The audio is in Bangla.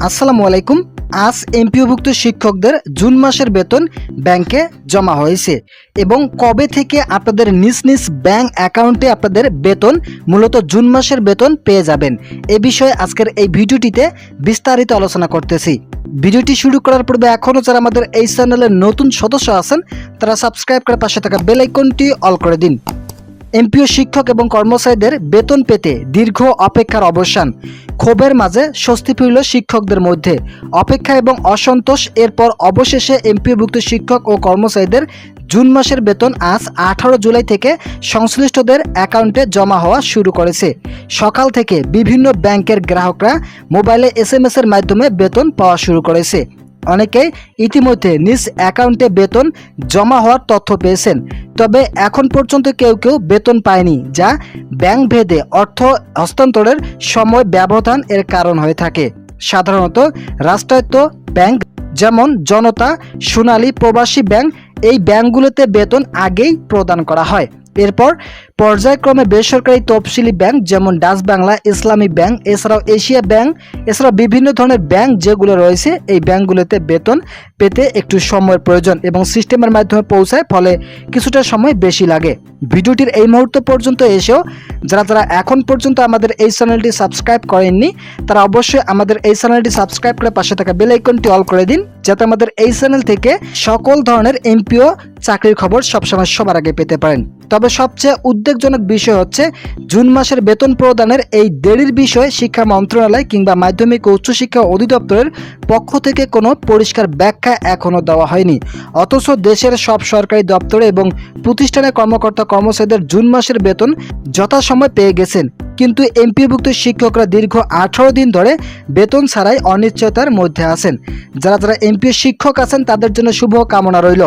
আসসালামু আলাইকুম। আজ এমপিওভুক্ত শিক্ষকদের জুন মাসের বেতন ব্যাংকে জমা হয়েছে এবং কবে থেকে আপনাদের নিজ নিজ ব্যাংক অ্যাকাউন্টে আপনাদের বেতন মূলত জুন মাসের বেতন পেয়ে যাবেন, এ বিষয়ে আজকের এই ভিডিওটিতে বিস্তারিত আলোচনা করতেছি। ভিডিওটি শুরু করার পূর্বে এখনও যারা আমাদের এই চ্যানেলের নতুন সদস্য আছেন তারা সাবস্ক্রাইব করে পাশে থাকা বেল আইকনটি অল করে দিন। এমপিও শিক্ষক এবং কর্মচারীদের বেতন পেতে দীর্ঘ অপেক্ষার অবসান, ক্ষোভের মাঝে স্বস্তি ফিরল শিক্ষকদের মধ্যে। অপেক্ষা এবং অসন্তোষ এরপর অবশেষে এমপিওভুক্ত শিক্ষক ও কর্মচারীদের জুন মাসের বেতন আজ 18 জুলাই থেকে সংশ্লিষ্টদের অ্যাকাউন্টে জমা হওয়া শুরু করেছে। সকাল থেকে বিভিন্ন ব্যাংকের গ্রাহকরা মোবাইলে SMS এর মাধ্যমে বেতন পাওয়া শুরু করেছে। অনেকেই ইতিমধ্যে নিজ অ্যাকাউন্টে বেতন জমা হওয়ার তথ্য পেয়েছেন, তবে এখন পর্যন্ত কেউ কেউ বেতন পায়নি, যা ব্যাংক ভেদে অর্থ হস্তান্তরের সময় ব্যবধান এর কারণ হয়ে থাকে। সাধারণত রাষ্ট্রায়ত্ত ব্যাংক যেমন জনতা, সোনালী, প্রবাসী ব্যাংক, এই ব্যাংকগুলোতে বেতন আগেই প্রদান করা হয়। এরপর পর্যায়ক্রমে বেসরকারি তফসিলি ব্যাংক যেমন ডাচ বাংলা, ইসলামী ব্যাংক, এছাড়াও এশিয়া ব্যাংক, এছাড়াও বিভিন্ন ধরনের ব্যাংক যেগুলো রয়েছে এই ব্যাংকগুলোতে বেতন পেতে একটু সময়ের প্রয়োজন এবং সিস্টেমের মাধ্যমে পৌঁছায়, ফলে কিছুটা সময় বেশি লাগে। ভিডিওটির এই মুহূর্ত পর্যন্ত এসেও যারা এখন পর্যন্ত আমাদের এই চ্যানেলটি সাবস্ক্রাইব করেননি তারা অবশ্যই আমাদের এই চ্যানেলটি সাবস্ক্রাইব করে পাশে থাকা বেল আইকনটি অল করে দিন, যাতে আমাদের এই চ্যানেল থেকে সকল ধরনের এমপিও চাকরির খবর সবসময় সবার আগে পেতে পারেন। তবে সবচেয়ে উদ্বেগজনক বিষয় হচ্ছে জুন মাসের বেতন প্রদানের এই দেরির বিষয়ে শিক্ষা মন্ত্রণালয় কিংবা মাধ্যমিক ও উচ্চশিক্ষা অধিদপ্তরের পক্ষ থেকে কোনো পরিষ্কার ব্যাখ্যা এখনও দেওয়া হয়নি। অথচ দেশের সব সরকারি দপ্তরে এবং প্রতিষ্ঠানের কর্মকর্তা কর্মচারীদের জুন মাসের বেতন যথাসময় পেয়ে গেছেন, কিন্তু এমপিওভুক্ত শিক্ষকরা দীর্ঘ 18 দিন ধরে বেতন ছাড়াই অনিশ্চয়তার মধ্যে আছেন। যারা এমপিও শিক্ষক আছেন তাদের জন্য শুভ কামনা রইল।